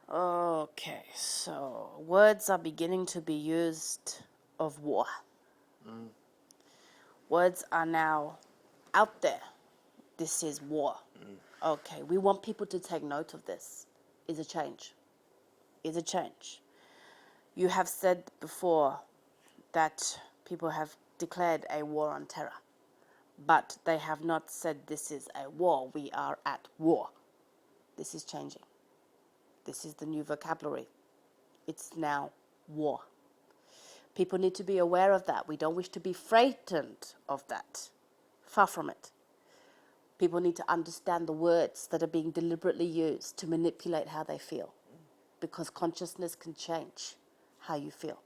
Okay, so words are beginning to be used of war. Words are now out there. This is war. Okay, we want people to take note of this. Is a change. Is a change. You have said before that people have declared a war on terror, but they have not said this is a war. We are at war. This is changing. This is the new vocabulary. It's now war. People need to be aware of that. We don't wish to be frightened of that. Far from it. People need to understand the words that are being deliberately used to manipulate how they feel, because consciousness can change how you feel.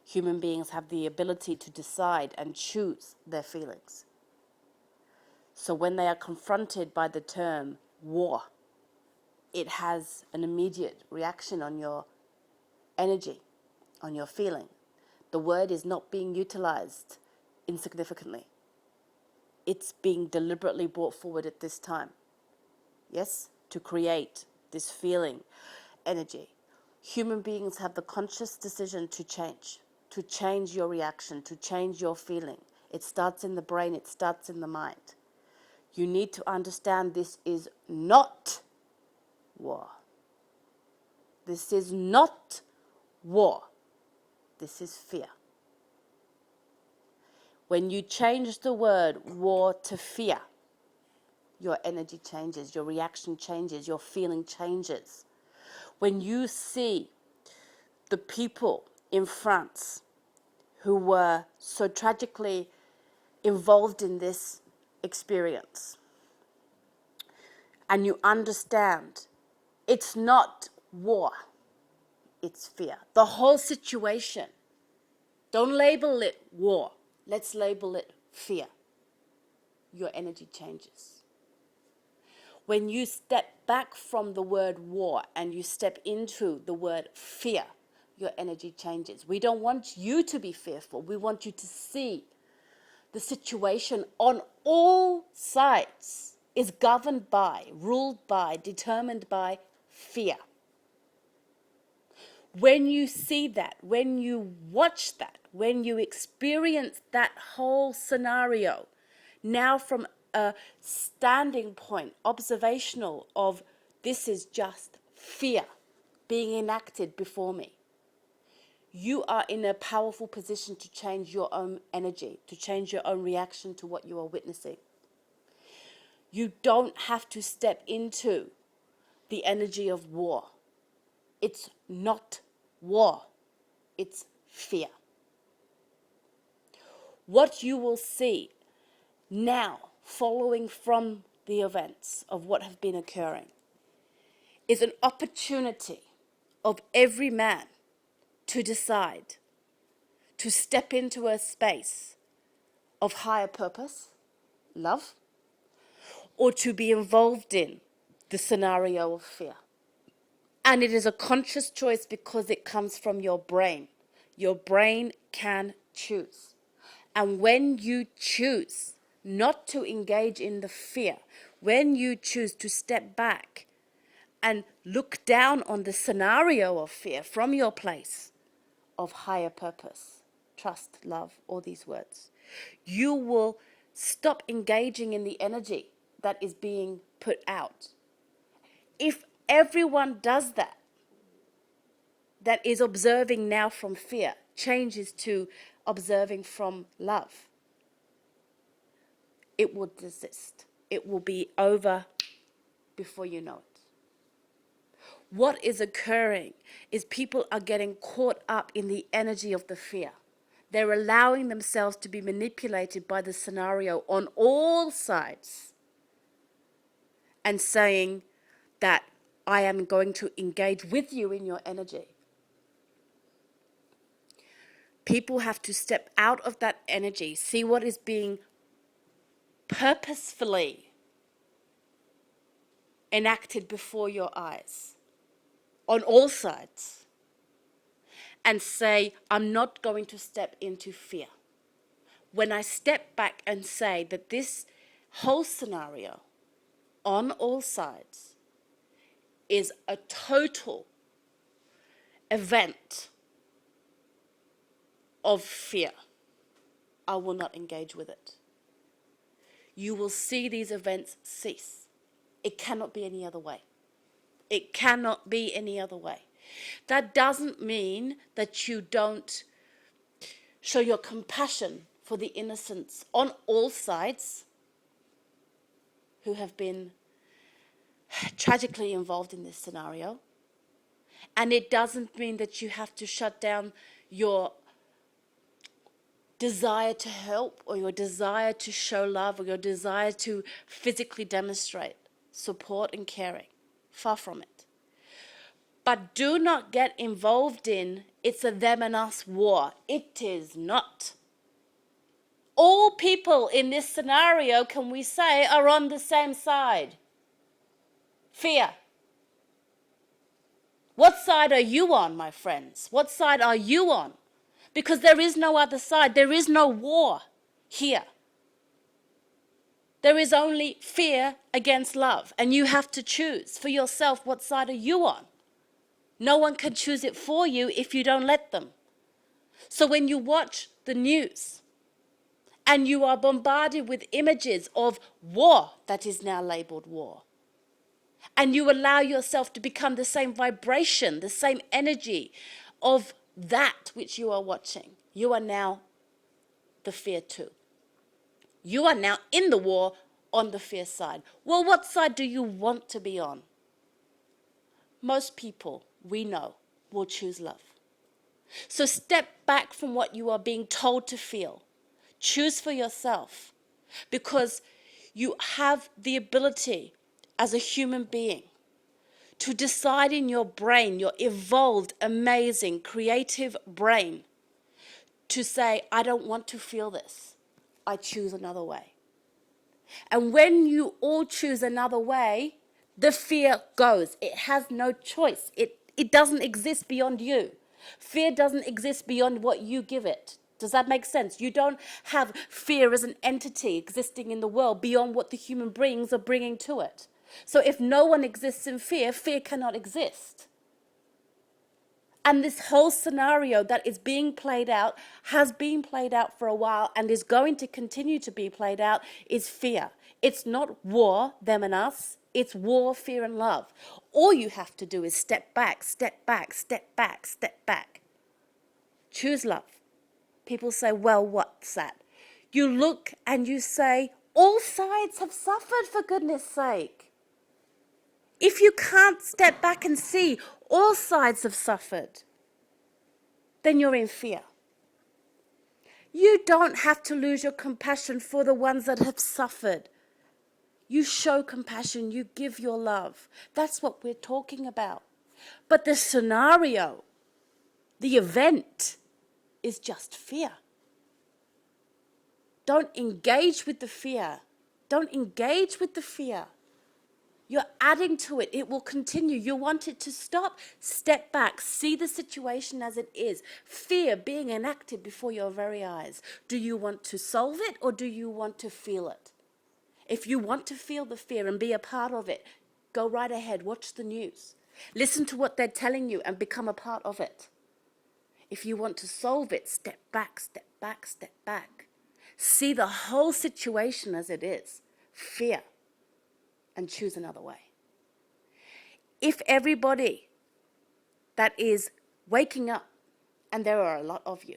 Human beings have the ability to decide and choose their feelings. So when they are confronted by the term war, it has an immediate reaction on your energy, on your feeling. The word is not being utilized insignificantly. It's being deliberately brought forward at this time. Yes? To create this feeling, energy. Human beings have the conscious decision to change your reaction, to change your feeling. It starts in the brain, it starts in the mind. You need to understand this is not war. This is not war. This is fear. When you change the word war to fear, your energy changes, your reaction changes, your feeling changes. When you see the people in France who were so tragically involved in this experience, and you understand it's not war, it's fear. The whole situation, don't label it war, let's label it fear. Your energy changes. When you step back from the word war and you step into the word fear, your energy changes. We don't want you to be fearful. We want you to see the situation on all sides is governed by, ruled by, determined by fear. When you see that, when you watch that, when you experience that whole scenario, now from a standing point, observational of this is just fear being enacted before me, you are in a powerful position to change your own energy, to change your own reaction to what you are witnessing. You don't have to step into the energy of war. It's not war, it's fear. What you will see now, following from the events of what have been occurring, is an opportunity of every man to decide to step into a space of higher purpose, love, or to be involved in the scenario of fear. And it is a conscious choice because it comes from your brain. Your brain can choose. And when you choose not to engage in the fear, when you choose to step back and look down on the scenario of fear from your place of higher purpose, trust, love, all these words, you will stop engaging in the energy that is being put out. If everyone does that, that is observing now from fear, changes to observing from love, it will desist. It will be over before you know it. What is occurring is people are getting caught up in the energy of the fear. They're allowing themselves to be manipulated by the scenario on all sides and saying that I am going to engage with you in your energy. People have to step out of that energy, see what is being purposefully enacted before your eyes on all sides, and say, I'm not going to step into fear. When I step back and say that this whole scenario on all sides is a total event of fear, I will not engage with it. You will see these events cease. It cannot be any other way. It cannot be any other way. That doesn't mean that you don't show your compassion for the innocents on all sides who have been tragically involved in this scenario. And it doesn't mean that you have to shut down your desire to help or your desire to show love or your desire to physically demonstrate support and caring. Far from it. But do not get involved in it's a them and us war. It is not. All people in this scenario, can we say, are on the same side. Fear. What side are you on, my friends? What side are you on? Because there is no other side. There is no war here. There is only fear against love. And you have to choose for yourself what side are you on. No one can choose it for you if you don't let them. So when you watch the news and you are bombarded with images of war that is now labeled war, and you allow yourself to become the same vibration, the same energy of that which you are watching, you are now the fear too. You are now in the war on the fear side. Well, what side do you want to be on? Most people, we know, will choose love. So step back from what you are being told to feel. Choose for yourself, because you have the ability as a human being to decide in your brain, your evolved, amazing, creative brain, to say, I don't want to feel this. I choose another way. And when you all choose another way, the fear goes. It has no choice. It doesn't exist beyond you. Fear doesn't exist beyond what you give it. Does that make sense? You don't have fear as an entity existing in the world beyond what the human beings are bringing to it. So if no one exists in fear, fear cannot exist. And this whole scenario that is being played out, has been played out for a while and is going to continue to be played out, is fear. It's not war, them and us. It's war, fear and love. All you have to do is step back, step back, step back, step back. Choose love. People say, well, what's that? You look and you say, all sides have suffered, for goodness sake. If you can't step back and see all sides have suffered, then you're in fear. You don't have to lose your compassion for the ones that have suffered. You show compassion, you give your love. That's what we're talking about. But the scenario, the event, is just fear. Don't engage with the fear. Don't engage with the fear. You're adding to it. It will continue. You want it to stop? Step back. See the situation as it is. Fear being enacted before your very eyes. Do you want to solve it or do you want to feel it? If you want to feel the fear and be a part of it, go right ahead. Watch the news. Listen to what they're telling you and become a part of it. If you want to solve it, step back, step back, step back. See the whole situation as it is. Fear. And choose another way. If everybody that is waking up, and there are a lot of you,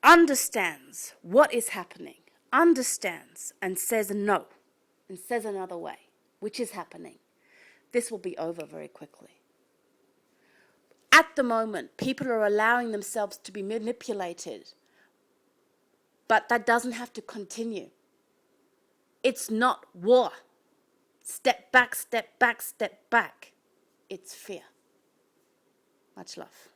understands what is happening, understands and says no, and says another way, which is happening, this will be over very quickly. At the moment, people are allowing themselves to be manipulated, but that doesn't have to continue. It's not war. Step back, step back, step back. It's fear. Much love.